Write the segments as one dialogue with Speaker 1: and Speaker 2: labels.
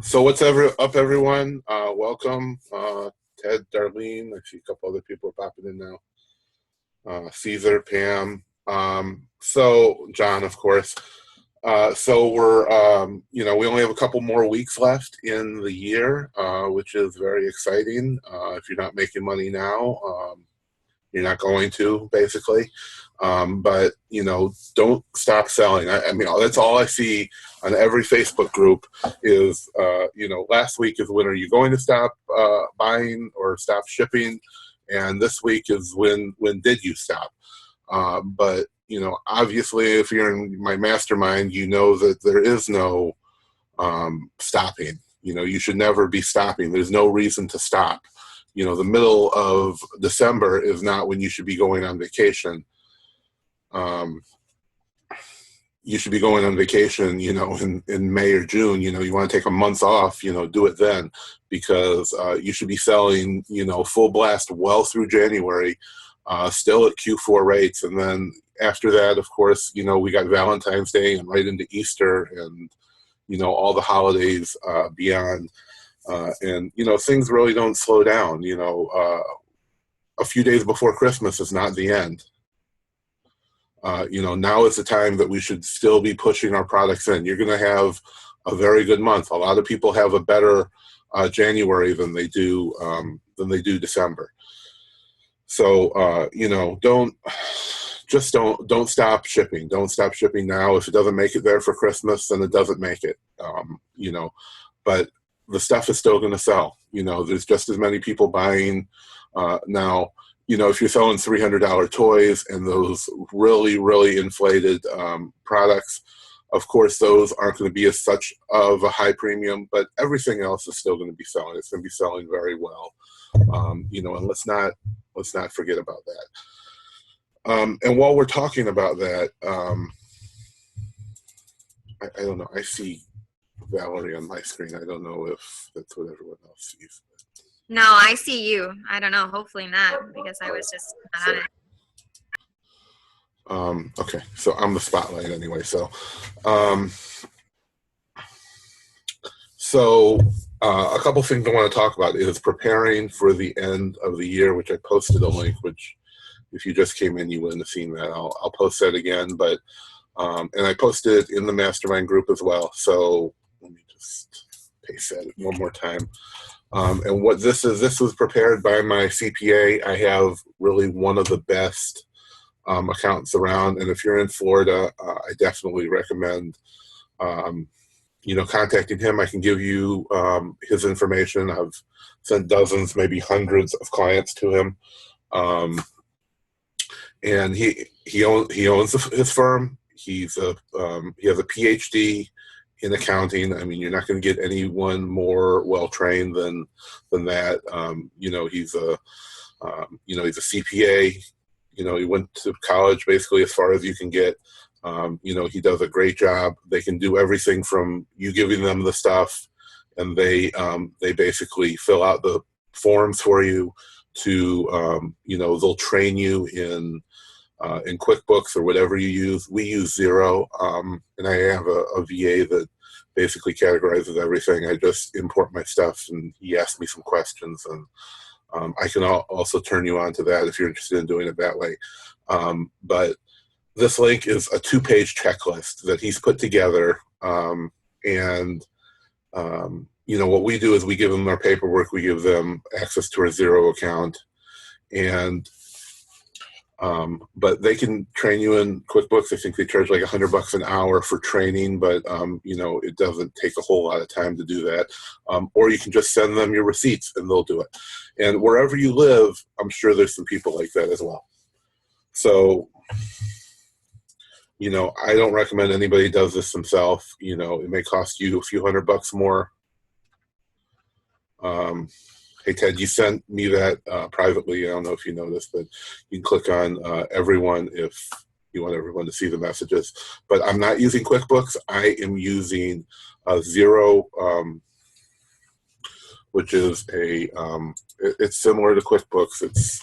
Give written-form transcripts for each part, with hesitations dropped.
Speaker 1: So what's up, everyone? Welcome, Ted, Darlene. I see a couple other people are popping in now. Caesar, Pam. So John, of course. So we're, we only have a couple more weeks left in the year, which is very exciting. If you're not making money now, you're not going to, basically. But, don't stop selling. I mean, that's all I see on every Facebook group is, last week is when are you going to stop buying or stop shipping? And this week is when did you stop? But, obviously, if you're in my mastermind, you know that there is no stopping. You should never be stopping. There's no reason to stop. The middle of December is not when you should be going on vacation. You should be going on vacation, in May or June. You want to take a month off, do it then, because you should be selling, full blast well through January, still at Q4 rates. And then after that, of course, we got Valentine's Day and right into Easter and, all the holidays beyond. And things really don't slow down. A few days before Christmas is not the end. Now is the time that we should still be pushing our products in. You're going to have a very good month. A lot of people have a better January than they do December. So don't stop shipping. Don't stop shipping now. If it doesn't make it there for Christmas, then it doesn't make it. But the stuff is still going to sell. There's just as many people buying now. If you're selling $300 toys and those really, really inflated products, of course, those aren't going to be as such of a high premium, but everything else is still going to be selling. It's going to be selling very well. And let's not forget about that. And while we're talking about that, I don't know. I see Valerie on my screen. I don't know if that's what everyone else sees.
Speaker 2: No, I see you. I don't know. Hopefully not, because I was just not
Speaker 1: on it. Okay, so I'm the spotlight anyway. So, a couple things I want to talk about is preparing for the end of the year, which I posted a link, which if you just came in, you wouldn't have seen that. I'll post that again, but and I posted in the mastermind group as well. So let me just paste that one more time. And what this was prepared by my CPA. I have really one of the best accountants around. And if you're in Florida, I definitely recommend, contacting him. I can give you his information. I've sent dozens, maybe hundreds of clients to him. And he owns his firm. He has a PhD in accounting. I mean, you're not going to get anyone more well-trained than that. He's a CPA. He went to college basically as far as you can get. He does a great job. They can do everything from you giving them the stuff, and they basically fill out the forms for you to, they'll train you in QuickBooks or whatever you use. We use Xero, and I have a VA that basically categorizes everything. I just import my stuff, and he asks me some questions, and I can also turn you on to that if you're interested in doing it that way. But this link is a 2-page checklist that he's put together, and what we do is we give them our paperwork, we give them access to our Xero account, and but they can train you in QuickBooks. I think they charge like $100 an hour for training, but it doesn't take a whole lot of time to do that. Or you can just send them your receipts and they'll do it. And wherever you live, I'm sure there's some people like that as well. So, I don't recommend anybody does this themselves. It may cost you a few $100 more. Hey, Ted, you sent me that privately. I don't know if you noticed, but you can click on everyone if you want everyone to see the messages. But I'm not using QuickBooks. I am using Xero, which is it's similar to QuickBooks. It's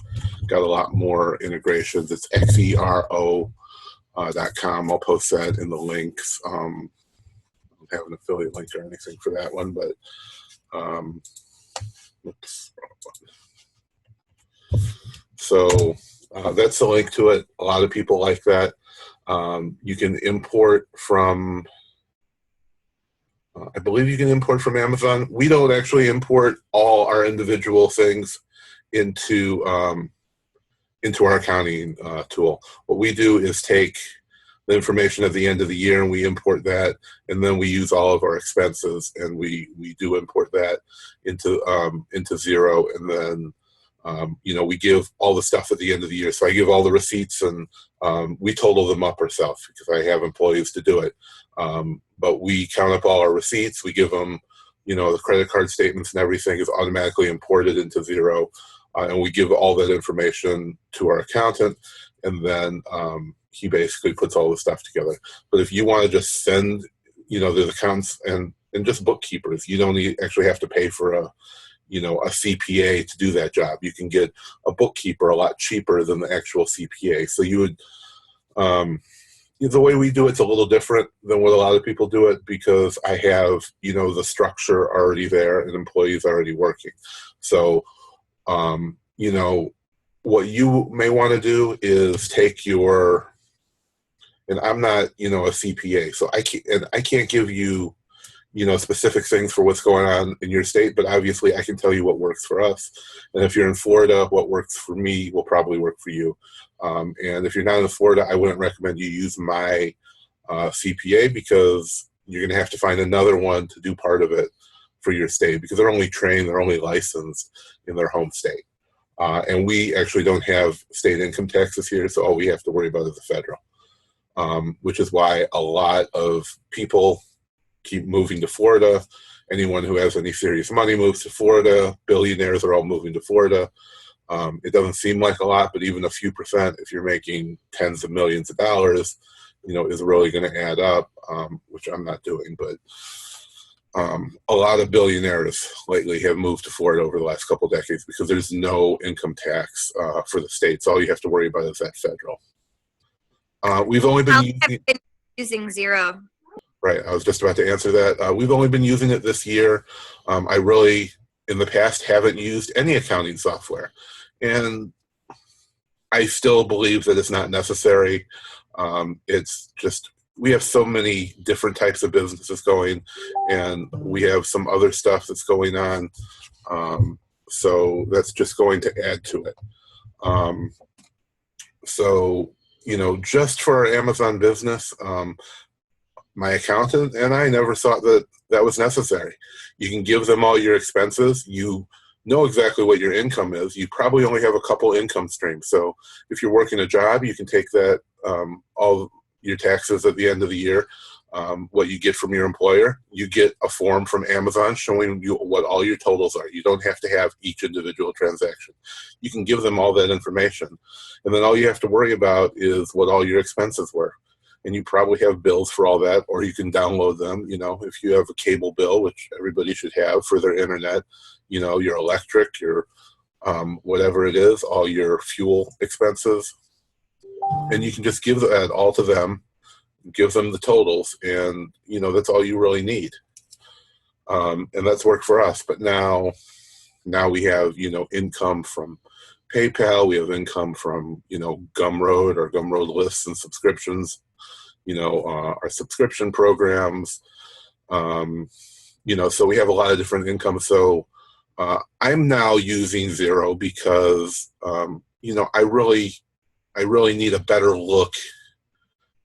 Speaker 1: got a lot more integrations. It's xero.com. I'll post that in the links. don't have an affiliate link or anything for that one, but oops. So that's the link to it. A lot of people like that. You can import from, I believe you can import from Amazon. We don't actually import all our individual things into our accounting tool. What we do is take the information at the end of the year and we import that, and then we use all of our expenses and we do import that into Xero, and then we give all the stuff at the end of the year. So I give all the receipts and we total them up ourselves because I have employees to do it. But we count up all our receipts. We give them, the credit card statements and everything is automatically imported into Xero. And we give all that information to our accountant, and then he basically puts all the stuff together. But if you want to just send, the accountants and just bookkeepers, you don't actually have to pay for a CPA to do that job. You can get a bookkeeper a lot cheaper than the actual CPA. So you would, the way we do it's a little different than what a lot of people do it, because I have, the structure already there and employees already working. So, what you may want to do is take your, and I'm not, a CPA, so I can't give you, specific things for what's going on in your state, but obviously I can tell you what works for us. And if you're in Florida, what works for me will probably work for you. And if you're not in Florida, I wouldn't recommend you use my CPA, because you're going to have to find another one to do part of it for your state, because they're only trained, they're only licensed in their home state. And we actually don't have state income taxes here, so all we have to worry about is the federal, which is why a lot of people keep moving to Florida. Anyone who has any serious money moves to Florida. Billionaires are all moving to Florida. It doesn't seem like a lot, but even a few percent, if you're making tens of millions of dollars, is really going to add up, which I'm not doing. But a lot of billionaires lately have moved to Florida over the last couple of decades because there's no income tax for the states. All you have to worry about is that federal. We've only been
Speaker 2: using Xero.
Speaker 1: Right. I was just about to answer that. We've only been using it this year. I really, in the past, haven't used any accounting software. And I still believe that it's not necessary. It's just, we have so many different types of businesses going, and we have some other stuff that's going on. So that's just going to add to it. So, just for our Amazon business, my accountant and I never thought that was necessary. You can give them all your expenses. You know exactly what your income is. You probably only have a couple income streams. So if you're working a job, you can take that, all your taxes at the end of the year, what you get from your employer. You get a form from Amazon showing you what all your totals are. You don't have to have each individual transaction. You can give them all that information. And then all you have to worry about is what all your expenses were. And you probably have bills for all that, or you can download them. If you have a cable bill, which everybody should have for their internet, your electric, your whatever it is, all your fuel expenses. And you can just give that all to them, give them the totals, and, that's all you really need. And that's worked for us. But now we have, income from PayPal. We have income from, Gumroad or Gumroad lists and subscriptions. Our subscription programs, so we have a lot of different income. So I'm now using Xero because, I really need a better look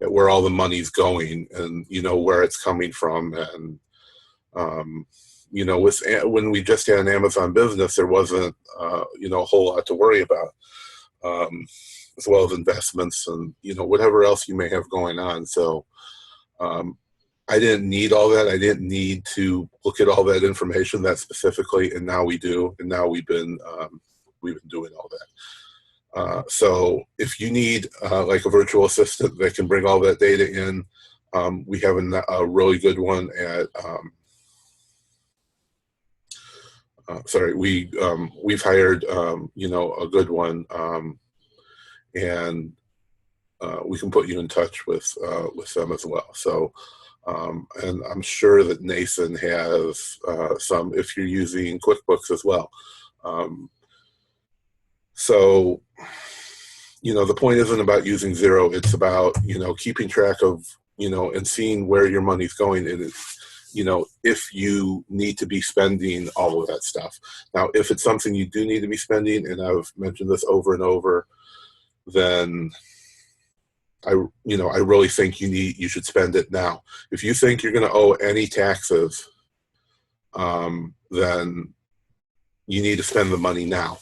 Speaker 1: at where all the money's going and, where it's coming from. And, when we just had an Amazon business, there wasn't, a whole lot to worry about. As well as investments and, whatever else you may have going on. So I didn't need all that. I didn't need to look at all that information that specifically, and now we do. And now we've been doing all that. So if you need like a virtual assistant that can bring all that data in, we have a really good one at we've hired a good one. And we can put you in touch with them as well. So And I'm sure that Nason has some if you're using QuickBooks as well. So, the point isn't about using zero. It's about, keeping track of, and seeing where your money's going. And if you need to be spending all of that stuff. Now, if it's something you do need to be spending, and I've mentioned this over and over, then I really think you should spend it now. If you think you're going to owe any taxes, then you need to spend the money now,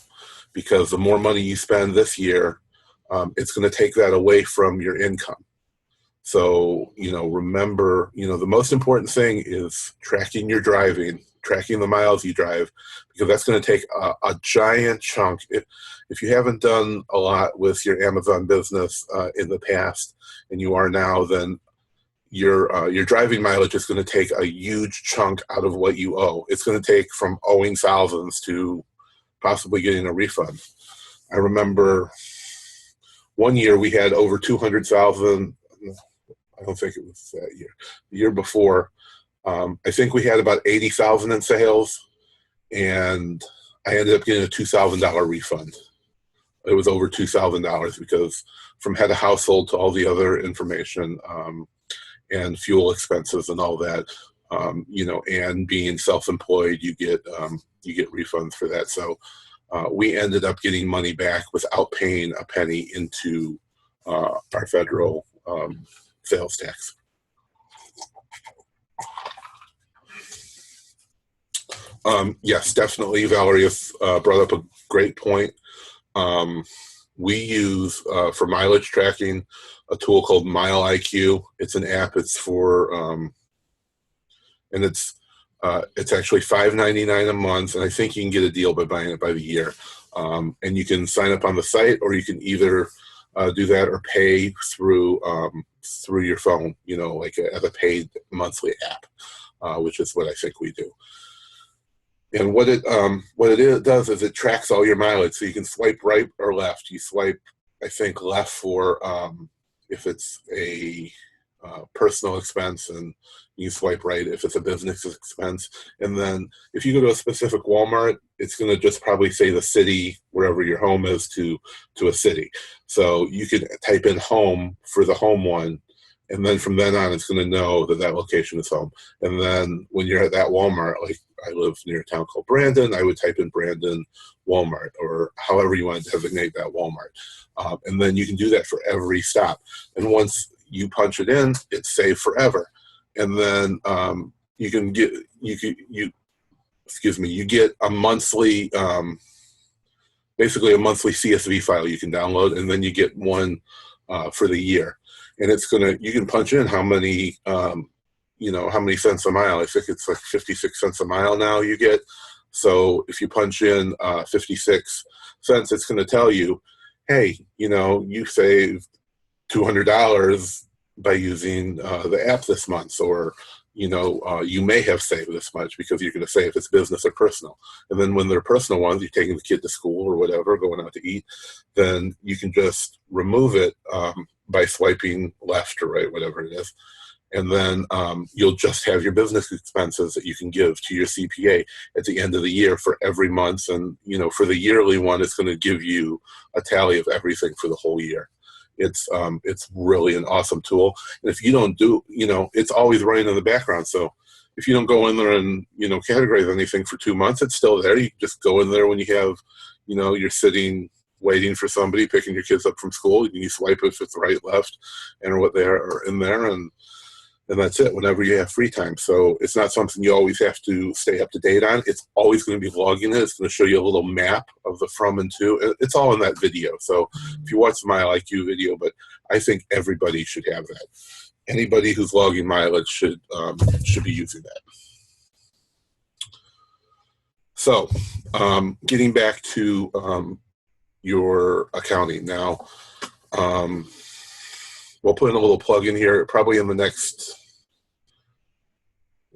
Speaker 1: because the more money you spend this year, it's going to take that away from your income. So, remember, the most important thing is tracking your driving, tracking the miles you drive, because that's going to take a giant chunk. If you haven't done a lot with your Amazon business in the past, and you are now, then your driving mileage is going to take a huge chunk out of what you owe. It's going to take from owing thousands to possibly getting a refund. I remember one year we had over 200,000. I don't think it was that year. The year before, I think we had about 80,000 in sales, and I ended up getting a $2,000 refund. It was over $2,000 because from head of household to all the other information, and fuel expenses and all that, and being self-employed, you get refunds for that. So we ended up getting money back without paying a penny into our federal sales tax. Yes, definitely. Valerie has brought up a great point. We use, for mileage tracking, a tool called Mile IQ. It's an app. It's for, and it's actually $5.99 a month, and I think you can get a deal by buying it by the year. And you can sign up on the site, or you can either do that or pay through your phone, like as a paid monthly app, which is what I think we do. And what it does is it tracks all your mileage, so you can swipe right or left. You swipe, I think, left for if it's a personal expense, and you swipe right if it's a business expense. And then if you go to a specific Walmart, it's going to just probably say the city, wherever your home is, to a city. So you can type in home for the home one, and then from then on, it's going to know that location is home. And then when you're at that Walmart, like I live near a town called Brandon, I would type in Brandon Walmart, or however you want to designate that Walmart. And then you can do that for every stop. And once you punch it in, it's saved forever. And then you get a monthly, basically a monthly CSV file you can download, and then you get one for the year. And you can punch in how many, how many cents a mile. I think it's like 56 cents a mile now you get. So if you punch in 56 cents, it's going to tell you, hey, you saved $200 by using the app this month, or you may have saved this much, because you're going to say if it's business or personal. And then when they're personal ones, you're taking the kid to school or whatever, going out to eat, then you can just remove it by swiping left or right, whatever it is. And then you'll just have your business expenses that you can give to your CPA at the end of the year for every month. And, for the yearly one, it's going to give you a tally of everything for the whole year. It's really an awesome tool. And if you don't do, it's always running in the background. So if you don't go in there and, categorize anything for 2 months, it's still there. You just go in there when you have, you're sitting waiting for somebody, picking your kids up from school, and you swipe if it's right, left, enter what they are in there, and that's it whenever you have free time. So it's not something you always have to stay up to date on. It's always going to be logging it. It's going to show you a little map of the from and to. It's all in that video. So if you watch the Mile IQ video, but I think everybody should have that. Anybody who's logging mileage should be using that. So getting back to your accounting now, we'll put in a little plug in here, probably in the next,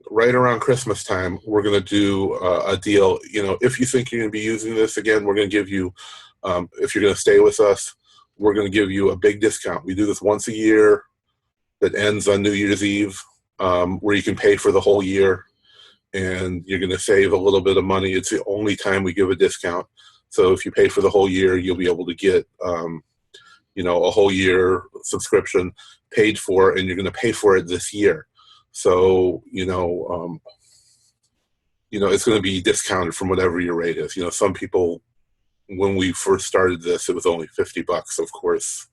Speaker 1: right around Christmas time, we're going to do a deal. If you think you're going to be using this again, we're going to give you, if you're going to stay with us, we're going to give you a big discount. We do this once a year that ends on New Year's Eve. where you can pay for the whole year, and you're going to save a little bit of money. It's the only time we give a discount. So if you pay for the whole year, you'll be able to get, a whole year subscription paid for, and you're going to pay for it this year. So, it's going to be discounted from whatever your rate is. Some people, when we first started this, it was only $50. Of course,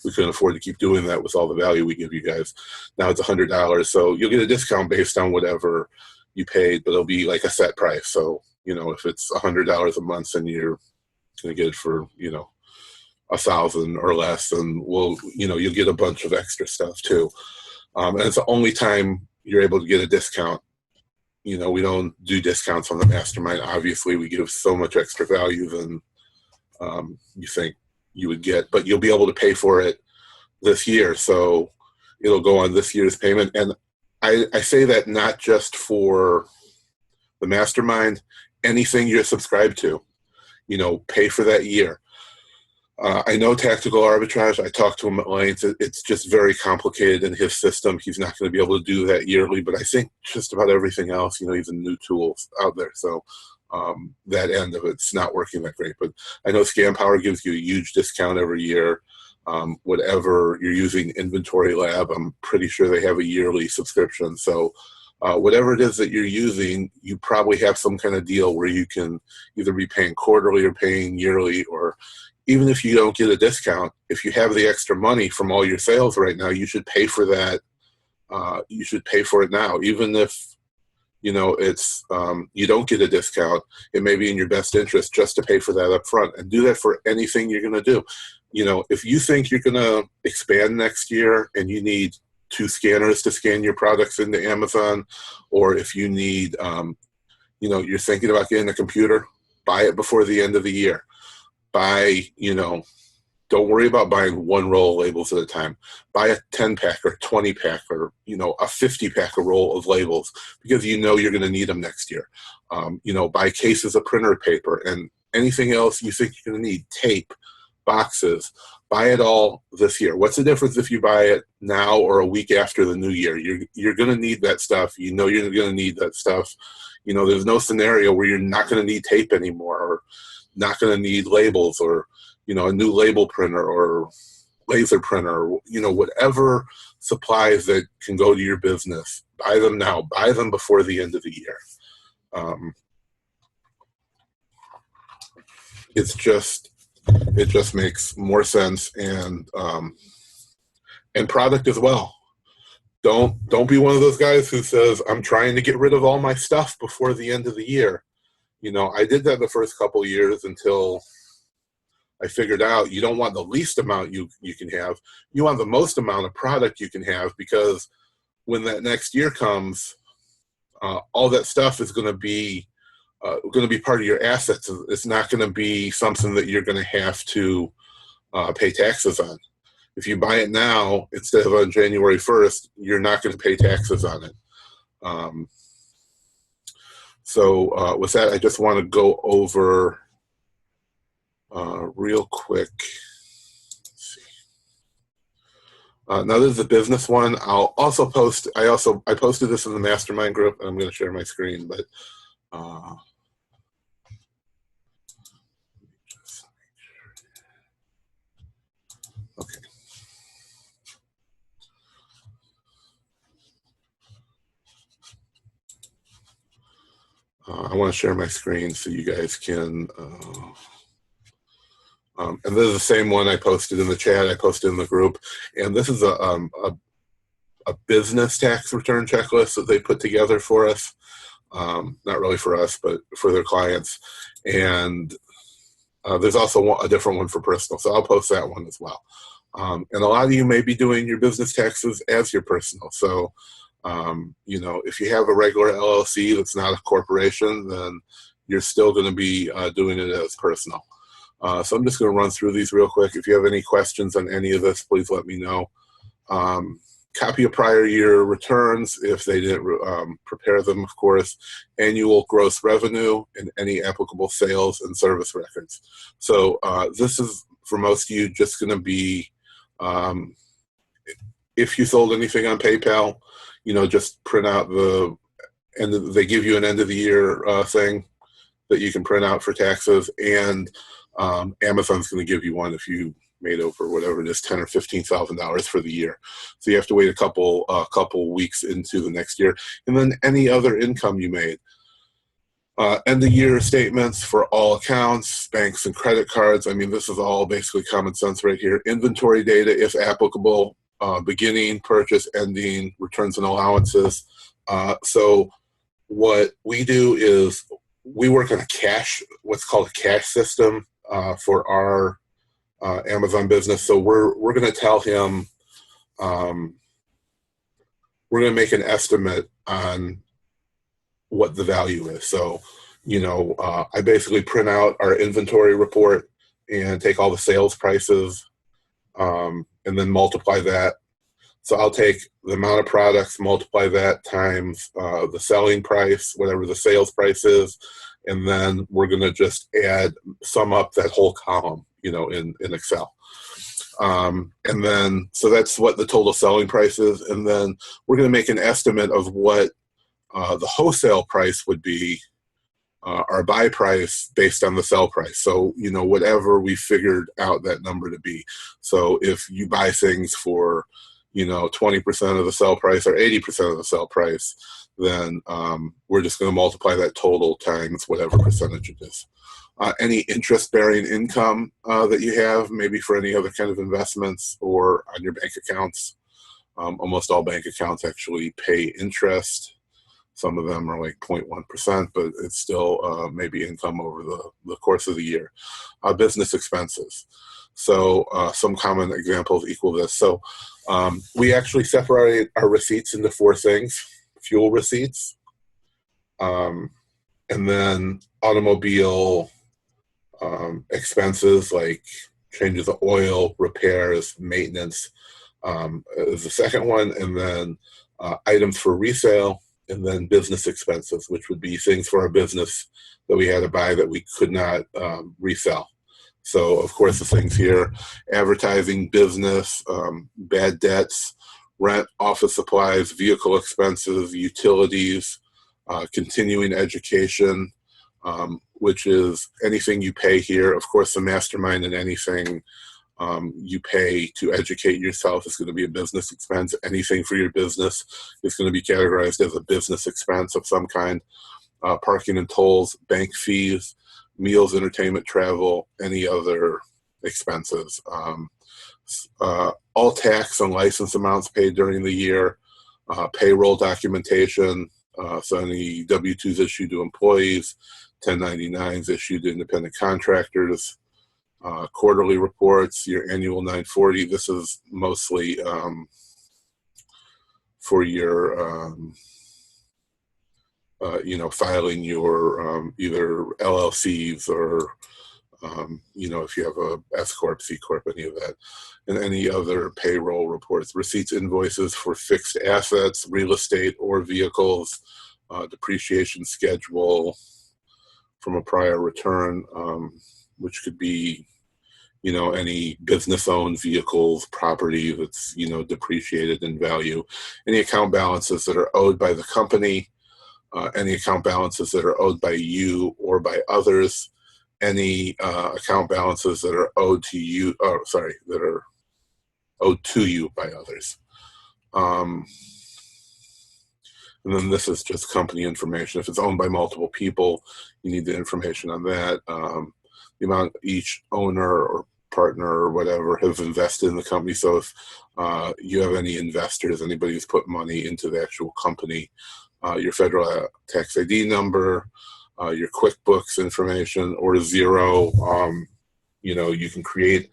Speaker 1: we couldn't afford to keep doing that with all the value we give you guys. Now it's $100. So you'll get a discount based on whatever you paid, but it'll be like a set price. So, if it's $100 a month, then you're going to get it for, $1,000 or less. And you'll get a bunch of extra stuff too. And it's the only time you're able to get a discount. We don't do discounts on the Mastermind. Obviously, we give so much extra value than you think you would get, but you'll be able to pay for it this year. So it'll go on this year's payment. And I say that not just for the Mastermind, anything you're subscribed to, pay for that year. I know tactical arbitrage. I talked to him at length. It's just very complicated in his system. He's not going to be able to do that yearly, but I think just about everything else, even new tools out there. So that end of it's not working that great. But I know Scam Power gives you a huge discount every year. Whatever you're using, Inventory Lab, I'm pretty sure they have a yearly subscription. So whatever it is that you're using, you probably have some kind of deal where you can either be paying quarterly or paying yearly, or even if you don't get a discount, if you have the extra money from all your sales right now, you should pay for that. You should pay for it now. Even if, it's you don't get a discount, it may be in your best interest just to pay for that up front, and do that for anything you're going to do. If you think you're going to expand next year and you need 2 scanners to scan your products into Amazon, or if you need, you're thinking about getting a computer, buy it before the end of the year. Buy, don't worry about buying 1 roll of labels at a time. Buy a 10-pack or 20-pack or, a 50-pack a roll of labels, because you're going to need them next year. Buy cases of printer paper and anything else you think you're going to need, tape, boxes. Buy it all this year. What's the difference if you buy it now or a week after the new year? You're going to need that stuff. You're going to need that stuff. There's no scenario where you're not going to need tape anymore, or not going to need labels, or a new label printer or laser printer, whatever supplies that can go to your business. Buy them now. Buy them before the end of the year. It just makes more sense, and product as well. Don't be one of those guys who says, I'm trying to get rid of all my stuff before the end of the year. I did that the first couple of years until I figured out you don't want the least amount you can have. You want the most amount of product you can have, because when that next year comes, all that stuff is going to be part of your assets. It's not going to be something that you're going to have to pay taxes on. If you buy it now instead of on January 1st, you're not going to pay taxes on it. So with that, I just want to go over real quick. Let's see. Now this is a business one. I'll also post. I posted this in the Mastermind group, and I'm going to share my screen. But okay. I want to share my screen so you guys can. And this is the same one I posted in the chat. I posted in the group, and this is a business tax return checklist that they put together for us. Not really for us, but for their clients. And there's also a different one for personal, so I'll post that one as well. And a lot of you may be doing your business taxes as your personal. So, if you have a regular LLC that's not a corporation, then you're still going to be doing it as personal. So I'm just going to run through these real quick. If you have any questions on any of this, please let me know. Copy of prior year returns if they didn't prepare them, of course. Annual gross revenue and any applicable sales and service records. So this is, for most of you, just going to be if you sold anything on PayPal, just print out and they give you an end of the year thing that you can print out for taxes, and Amazon's going to give you one if you made over whatever it is, $10,000 or $15,000 for the year. So you have to wait a couple weeks into the next year, and then any other income you made. End of year statements for all accounts, banks and credit cards. I mean, this is all basically common sense right here. Inventory data, if applicable, beginning, purchase, ending, returns and allowances. So what we do is we work on what's called a cash system for our Amazon business. So we're going to tell him, we're going to make an estimate on what the value is. So, I basically print out our inventory report and take all the sales prices and then multiply that. So I'll take the amount of products, multiply that times the selling price, whatever the sales price is, and then we're going to just sum up that whole column, in Excel. And then, so that's what the total selling price is. And then we're going to make an estimate of what the wholesale price would be, our buy price based on the sell price. So, whatever we figured out that number to be. So if you buy things for, 20% of the sell price or 80% of the sell price, then we're just going to multiply that total times whatever percentage it is. Any interest-bearing income that you have, maybe for any other kind of investments or on your bank accounts. Almost all bank accounts actually pay interest. Some of them are like 0.1%, but it's still maybe income over the course of the year. Business expenses. So some common examples equal this. So we actually separate our receipts into 4 things. Fuel receipts, and then automobile expenses like changes of oil, repairs, maintenance is the second one, and then items for resale, and then business expenses, which would be things for our business that we had to buy that we could not resell. So, of course, the things here: advertising, business, bad debts, rent, office supplies, vehicle expenses, utilities, continuing education, which is anything you pay here. Of course, the Mastermind and anything you pay to educate yourself is going to be a business expense. Anything for your business is going to be categorized as a business expense of some kind. Parking and tolls, bank fees, meals, entertainment, travel, any other expenses. All tax and license amounts paid during the year, payroll documentation, so any W-2s issued to employees, 1099s issued to independent contractors, quarterly reports, your annual 940. This is mostly for your, filing your either LLCs or, if you have a S Corp, C Corp, any of that, and any other payroll reports, receipts, invoices for fixed assets, real estate or vehicles, depreciation schedule from a prior return, which could be, any business-owned vehicles, property that's, depreciated in value, any account balances that are owed by the company, any account balances that are owed by you or by others, any account balances that are owed to you, that are owed to you by others. And then this is just company information. If it's owned by multiple people, you need the information on that. The amount each owner or partner or whatever have invested in the company. So if you have any investors, anybody who's put money into the actual company, your federal tax ID number, your QuickBooks information, or zero, you can create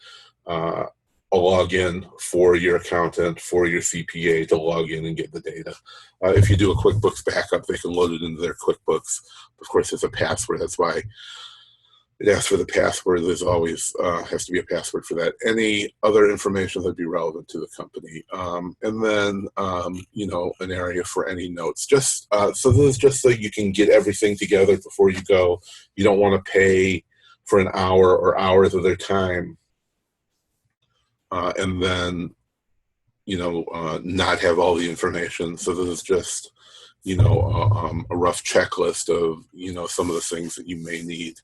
Speaker 1: a login for your accountant, for your CPA to log in and get the data. If you do a QuickBooks backup, they can load it into their QuickBooks. Of course, there's a password. That's why it asks for the password. There's always has to be a password for that. Any other information that'd be relevant to the company. And then, an area for any notes. Just so this is just so you can get everything together before you go. You don't want to pay for an hour or hours of their time and then not have all the information. So this is just, a rough checklist of, some of the things that you may need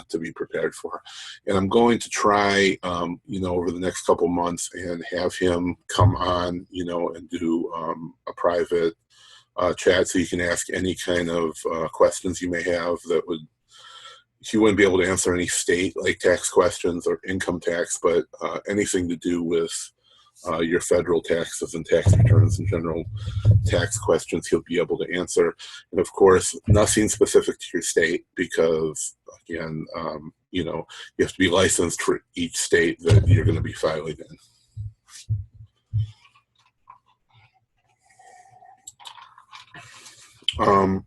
Speaker 1: to be prepared for. And I'm going to try, over the next couple months and have him come on, and do a private chat so you can ask any kind of questions you may have that would, he wouldn't be able to answer any state like tax questions or income tax, but anything to do with your federal taxes and tax returns and general tax questions he'll be able to answer. And of course, nothing specific to your state because, again, you have to be licensed for each state that you're going to be filing in.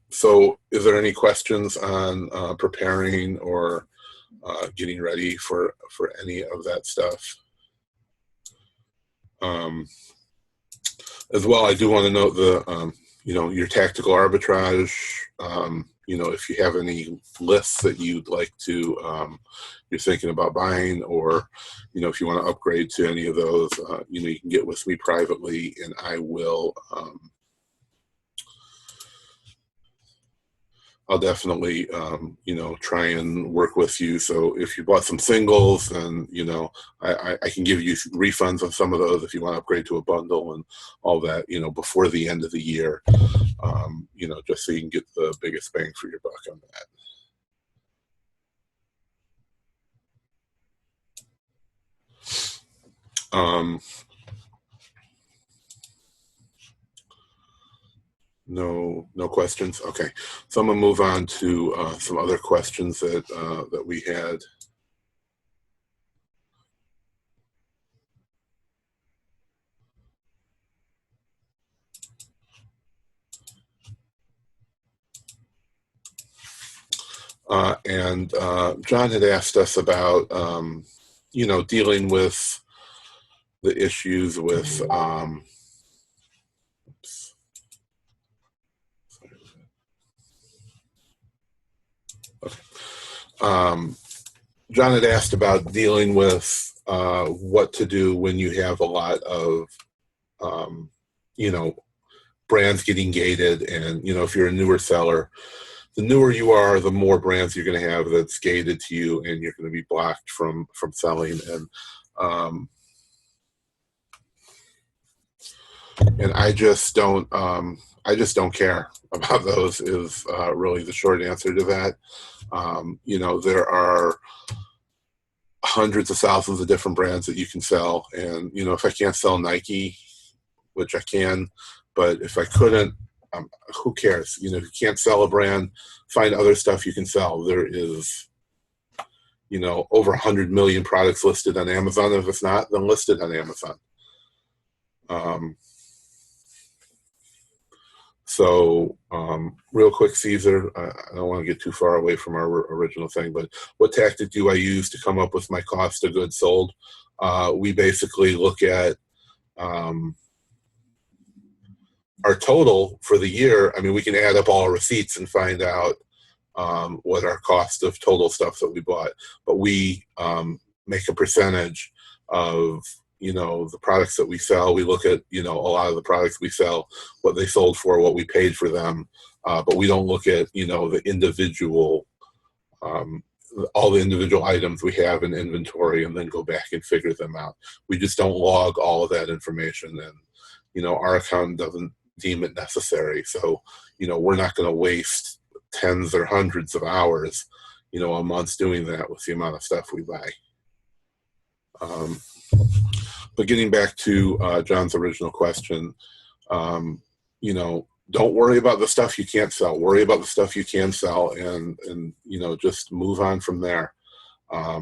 Speaker 1: So is there any questions on preparing or getting ready for any of that stuff? As well, I do want to note the, your tactical arbitrage, if you have any lists that you'd like to, you're thinking about buying, or, if you want to upgrade to any of those, you can get with me privately and I will, I'll definitely, try and work with you. So if you bought some singles, then, I can give you refunds on some of those if you want to upgrade to a bundle and all that, before the end of the year, just so you can get the biggest bang for your buck on that. No questions. Okay, so I'm gonna move on to some other questions that we had. And John had asked us about dealing with the issues with John had asked about dealing with what to do when you have a lot of, brands getting gated. And, if you're a newer seller, the newer you are, the more brands you're going to have that's gated to you and you're going to be blocked from selling. And I just don't care about those is really the short answer to that. There are hundreds of thousands of different brands that you can sell. And, if I can't sell Nike, which I can, but if I couldn't, who cares? If you can't sell a brand, find other stuff you can sell. There is, over 100 million products listed on Amazon. If it's not, then listed on Amazon. So real quick, Caesar, I don't want to get too far away from our original thing, but what tactic do I use to come up with my cost of goods sold? We basically look at our total for the year. I mean, we can add up all our receipts and find out what our cost of total stuff that we bought, but we make a percentage of the products that we sell. We look at a lot of the products we sell, what they sold for, what we paid for them, but we don't look at the individual all the individual items we have in inventory and then go back and figure them out. We just don't log all of that information, and our accountant doesn't deem it necessary. So we're not going to waste tens or hundreds of hours a month doing that with the amount of stuff we buy. But getting back to John's original question, don't worry about the stuff you can't sell. Worry about the stuff you can sell, and just move on from there. I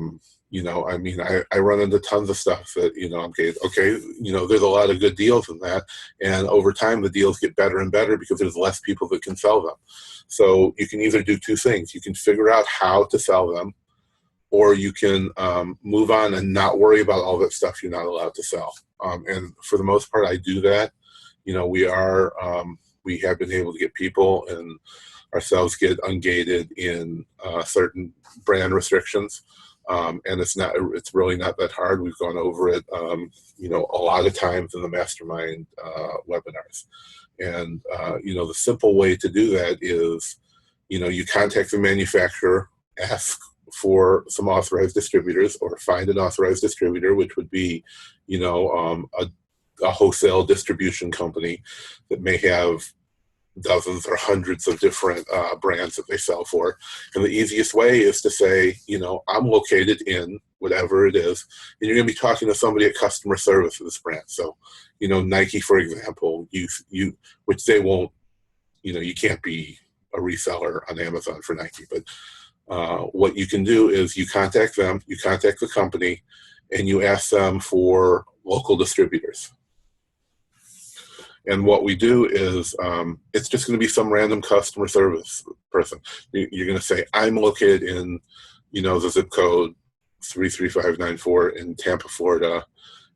Speaker 1: mean, I run into tons of stuff that okay, there's a lot of good deals in that, and over time the deals get better and better because there's less people that can sell them. So you can either do two things: you can figure out how to sell them, or you can move on and not worry about all that stuff you're not allowed to sell. And for the most part, I do that. We have been able to get people and ourselves get ungated in certain brand restrictions. And it's really not that hard. We've gone over it, a lot of times in the Mastermind webinars. And, the simple way to do that is, you contact the manufacturer, ask for some authorized distributors, or find an authorized distributor, which would be, a wholesale distribution company that may have dozens or hundreds of different brands that they sell for. And the easiest way is to say, I'm located in whatever it is, and you're going to be talking to somebody at customer service for this brand. So, Nike, for example, you which they won't, you can't be a reseller on Amazon for Nike, but what you can do is you contact them, you contact the company, and you ask them for local distributors. And what we do is it's just going to be some random customer service person. You're going to say, I'm located in, the zip code 33594 in Tampa, Florida,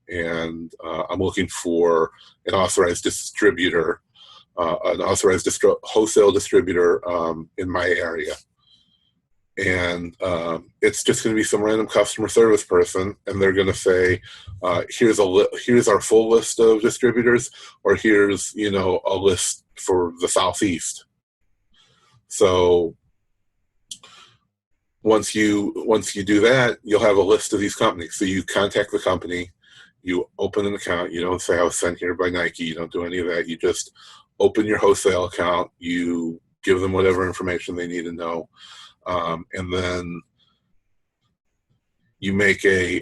Speaker 1: and I'm looking for an authorized distributor, an authorized wholesale distributor in my area. And it's just going to be some random customer service person, and they're going to say, here's our full list of distributors, or here's a list for the Southeast. So once you do that, you'll have a list of these companies. So you contact the company, you open an account. You don't say I was sent here by Nike. You don't do any of that. You just open your wholesale account. You give them whatever information they need to know. And then you make a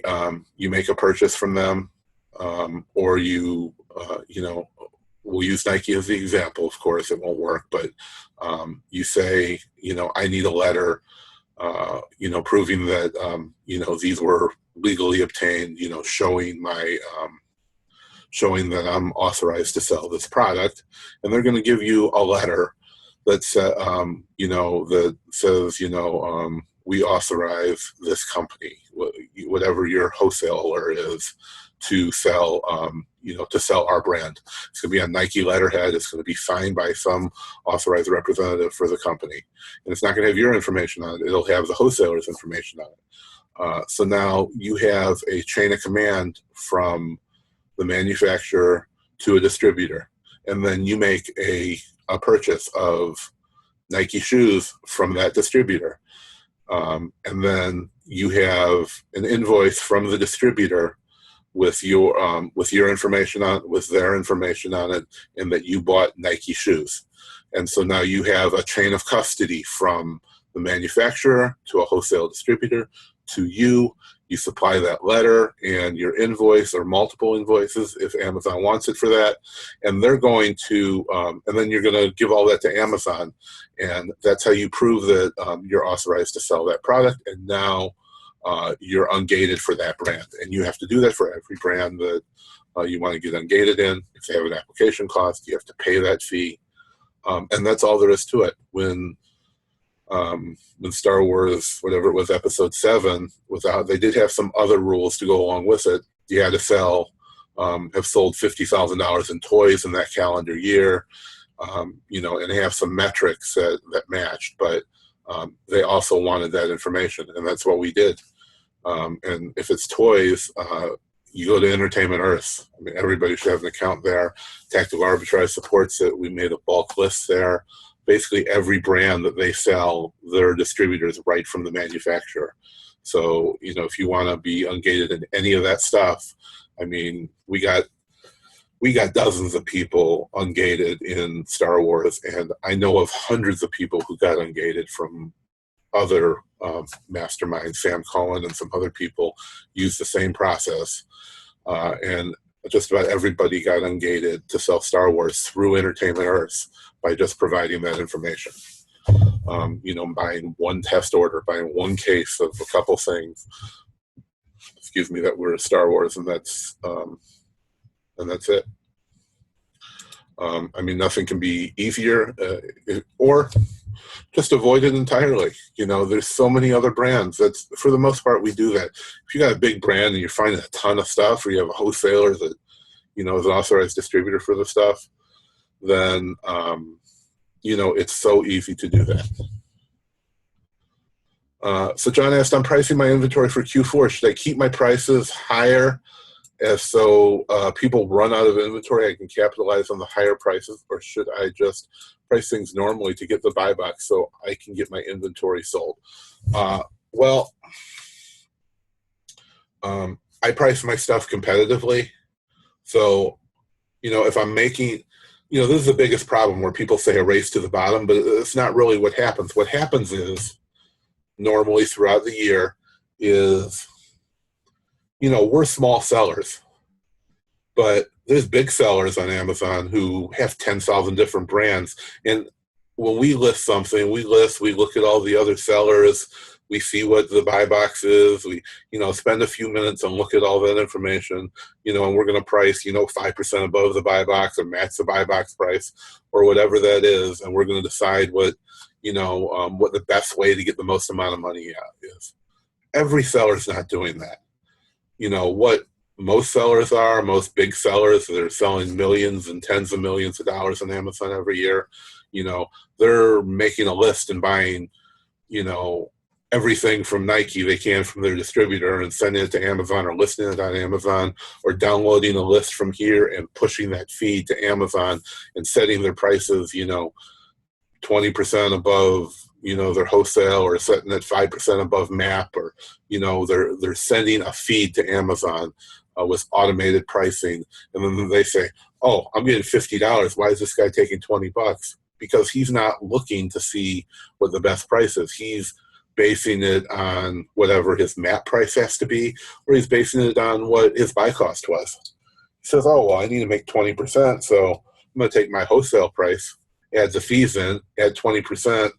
Speaker 1: purchase from them, or we'll use Nike as the example. Of course, it won't work, but you say, I need a letter, proving that these were legally obtained, showing that I'm authorized to sell this product, and they're going to give you a letter that says, we authorize this company, whatever your wholesaler is, to sell, to sell our brand. It's going to be on Nike letterhead. It's going to be signed by some authorized representative for the company. And it's not going to have your information on it. It'll have the wholesaler's information on it. So now you have a chain of command from the manufacturer to a distributor. And then you make a purchase of Nike shoes from that distributor. And then you have an invoice from the distributor with your information on, with their information on it, and that you bought Nike shoes. And so now you have a chain of custody from the manufacturer to a wholesale distributor to you. You supply that letter and your invoice, or multiple invoices if Amazon wants it for that, and they're going to, and then you're going to give all that to Amazon, and that's how you prove that you're authorized to sell that product. And now you're ungated for that brand, and you have to do that for every brand that you want to get ungated in. If they have an application cost, you have to pay that fee, and that's all there is to it. When Star Wars, whatever it was, Episode 7, they did have some other rules to go along with it. You had to have sold $50,000 in toys in that calendar year, and have some metrics that matched. But they also wanted that information, and that's what we did. And if it's toys, you go to Entertainment Earth. I mean, everybody should have an account there. Tactical Arbitrage supports it. We made a bulk list there. Basically every brand that they sell, their distributors right from the manufacturer. So, if you want to be ungated in any of that stuff, I mean, we got dozens of people ungated in Star Wars, and I know of hundreds of people who got ungated from other Mastermind. Sam Cohen and some other people use the same process, and just about everybody got ungated to sell Star Wars through Entertainment Earth by just providing that information. Buying one test order, buying one case of a couple things, that were Star Wars, and that's it. Nothing can be easier, or just avoid it entirely. There's so many other brands. That's, for the most part, we do that. If you got a big brand and you're finding a ton of stuff, or you have a wholesaler that, is an authorized distributor for the stuff, then, it's so easy to do that. So John asked, I'm pricing my inventory for Q4. Should I keep my prices higher as so people run out of inventory? I can capitalize on the higher prices, or should I just price things normally to get the buy box so I can get my inventory sold? Well, I price my stuff competitively. So, if I'm making, this is the biggest problem where people say a race to the bottom, but it's not really what happens. What happens is, normally throughout the year is, we're small sellers, but there's big sellers on Amazon who have 10,000 different brands. And when we list something, we look at all the other sellers, we see what the buy box is, we, spend a few minutes and look at all that information, and we're going to price, 5% above the buy box or match the buy box price or whatever that is. And we're going to decide what the best way to get the most amount of money out is. Every seller's not doing that. What most sellers are, most big sellers that are selling millions and tens of millions of dollars on Amazon every year, they're making a list and buying, everything from Nike they can from their distributor and sending it to Amazon or listing it on Amazon, or downloading a list from here and pushing that feed to Amazon and setting their prices, 20% above, their wholesale, or setting it 5% above MAP, or, they're sending a feed to Amazon with automated pricing. And then they say, oh, I'm getting $50. Why is this guy taking $20? Because he's not looking to see what the best price is. He's basing it on whatever his MAP price has to be, or he's basing it on what his buy cost was. He says, oh, well, I need to make 20%, so I'm going to take my wholesale price, add the fees in, add 20%,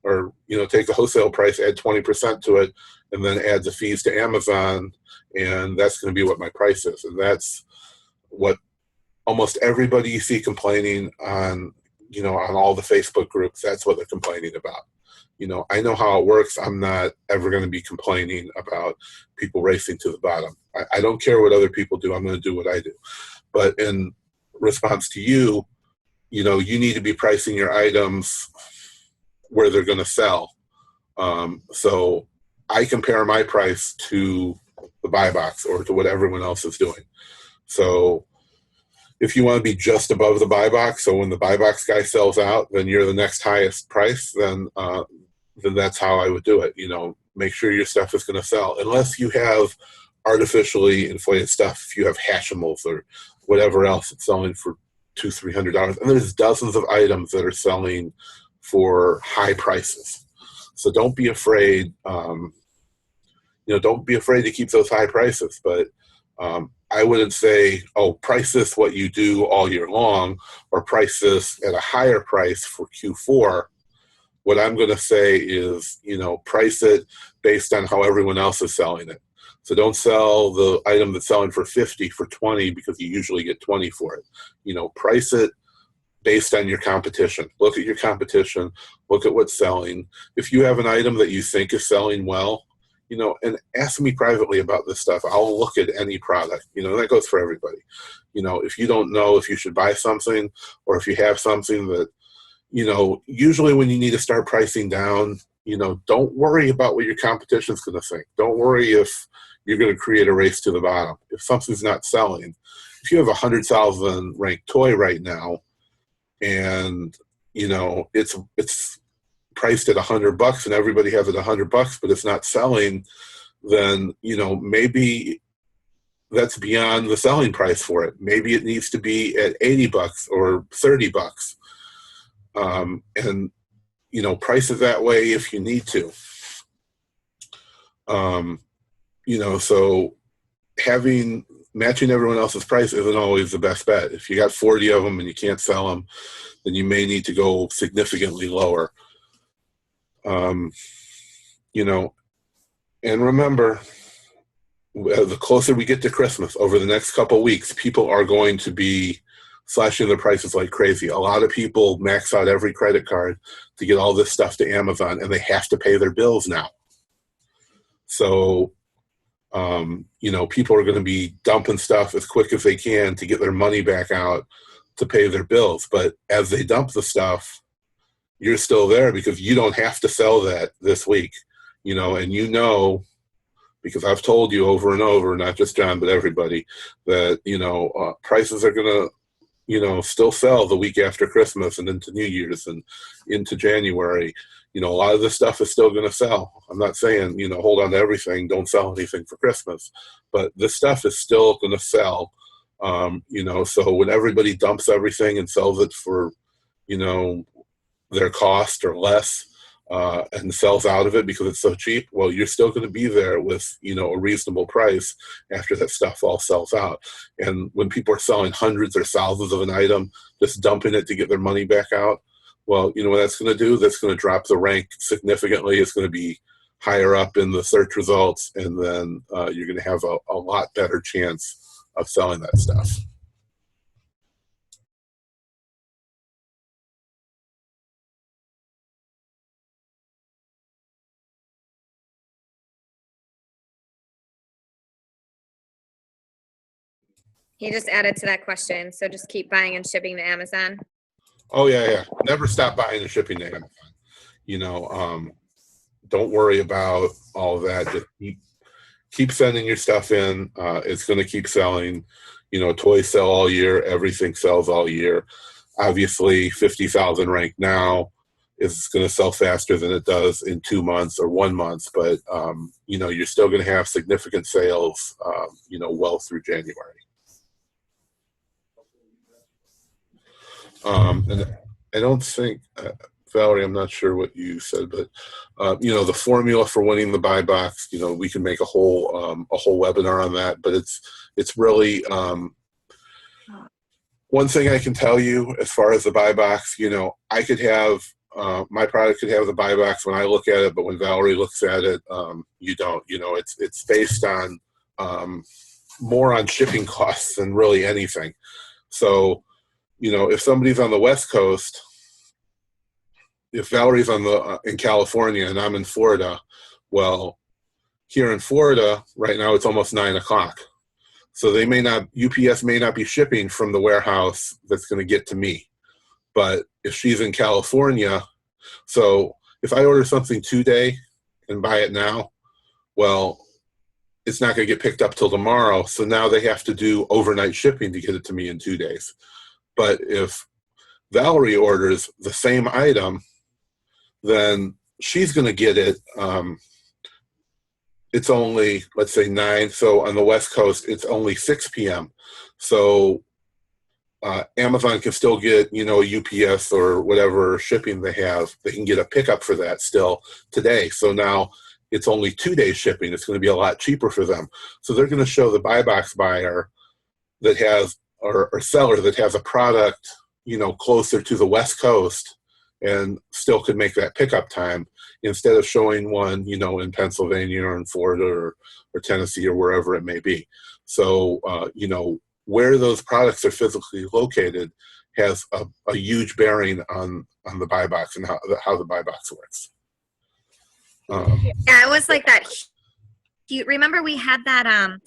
Speaker 1: or, take the wholesale price, add 20% to it, and then add the fees to Amazon, and that's going to be what my price is. And that's what almost everybody you see complaining on, on all the Facebook groups, that's what they're complaining about. I know how it works. I'm not ever going to be complaining about people racing to the bottom. I don't care what other people do. I'm going to do what I do. But in response to you, you need to be pricing your items where they're going to sell. So I compare my price to the buy box or to what everyone else is doing. So if you want to be just above the buy box, so when the buy box guy sells out, then you're the next highest price, then that's how I would do it. Make sure your stuff is going to sell, unless you have artificially inflated stuff. If you have Hashimals or whatever else that's selling for $200-$300, and there's dozens of items that are selling for high prices. So don't be afraid. Don't be afraid to keep those high prices. But I wouldn't say, oh, price this what you do all year long, or price this at a higher price for Q4. What I'm going to say is, price it based on how everyone else is selling it. So don't sell the item that's selling for 50 for 20 because you usually get 20 for it. Price it based on your competition. Look at your competition. Look at what's selling. If you have an item that you think is selling well, and ask me privately about this stuff. I'll look at any product. That goes for everybody. If you don't know if you should buy something, or if you have something that, usually when you need to start pricing down, don't worry about what your competition's going to think. Don't worry if you're going to create a race to the bottom. If something's not selling, if you have a 100,000 ranked toy right now, and it's priced at $100 and everybody has it $100, but it's not selling, then maybe that's beyond the selling price for it. Maybe it needs to be at $80 or $30, and price it that way if you need to. So matching everyone else's price isn't always the best bet. If you got 40 of them and you can't sell them, then you may need to go significantly lower. And remember, the closer we get to Christmas, over the next couple of weeks, people are going to be slashing their prices like crazy. A lot of people max out every credit card to get all this stuff to Amazon, and they have to pay their bills now. So, people are going to be dumping stuff as quick as they can to get their money back out to pay their bills. But as they dump the stuff, you're still there because you don't have to sell that this week. and because I've told you over and over, not just John, but everybody, that, prices are going to, still sell the week after Christmas and into New Year's and into January. A lot of this stuff is still going to sell. I'm not saying, hold on to everything, don't sell anything for Christmas, but this stuff is still going to sell. So when everybody dumps everything and sells it for, their cost or less, and sells out of it because it's so cheap, well, you're still going to be there with, a reasonable price after that stuff all sells out. And when people are selling hundreds or thousands of an item, just dumping it to get their money back out, well, what that's going to do? That's going to drop the rank significantly. It's going to be higher up in the search results, and then you're going to have a lot better chance of selling that stuff.
Speaker 2: He just added to that question. So just keep buying and shipping to Amazon.
Speaker 1: Oh yeah. Never stop buying and shipping to Amazon. Don't worry about all of that. Just keep sending your stuff in. It's going to keep selling. Toys sell all year. Everything sells all year. Obviously, 50,000 rank now is going to sell faster than it does in 2 months or 1 month. But, you're still going to have significant sales, well through January. And I don't think, Valerie, I'm not sure what you said, but the formula for winning the buy box, we can make a whole webinar on that. But it's really one thing I can tell you as far as the buy box. I could have my product could have the buy box when I look at it, but when Valerie looks at it, you don't. It's based on more on shipping costs than really anything. So. If somebody's on the West Coast, if Valerie's in California and I'm in Florida, well, here in Florida right now it's almost 9 o'clock. So UPS may not be shipping from the warehouse that's going to get to me. But if she's in California, so if I order something today and buy it now, well, it's not going to get picked up till tomorrow. So now they have to do overnight shipping to get it to me in 2 days. But if Valerie orders the same item, then she's going to get it. It's only, let's say 9. So on the West Coast, it's only 6 p.m. So Amazon can still get, UPS or whatever shipping they have. They can get a pickup for that still today. So now it's only 2 days shipping. It's going to be a lot cheaper for them. So they're going to show the buy box buyer that has or seller that has a product, closer to the West Coast and still could make that pickup time instead of showing one, in Pennsylvania or in Florida or Tennessee or wherever it may be. So, where those products are physically located has a huge bearing on the buy box and how the buy box works.
Speaker 2: Yeah, it was like that. You remember we had that,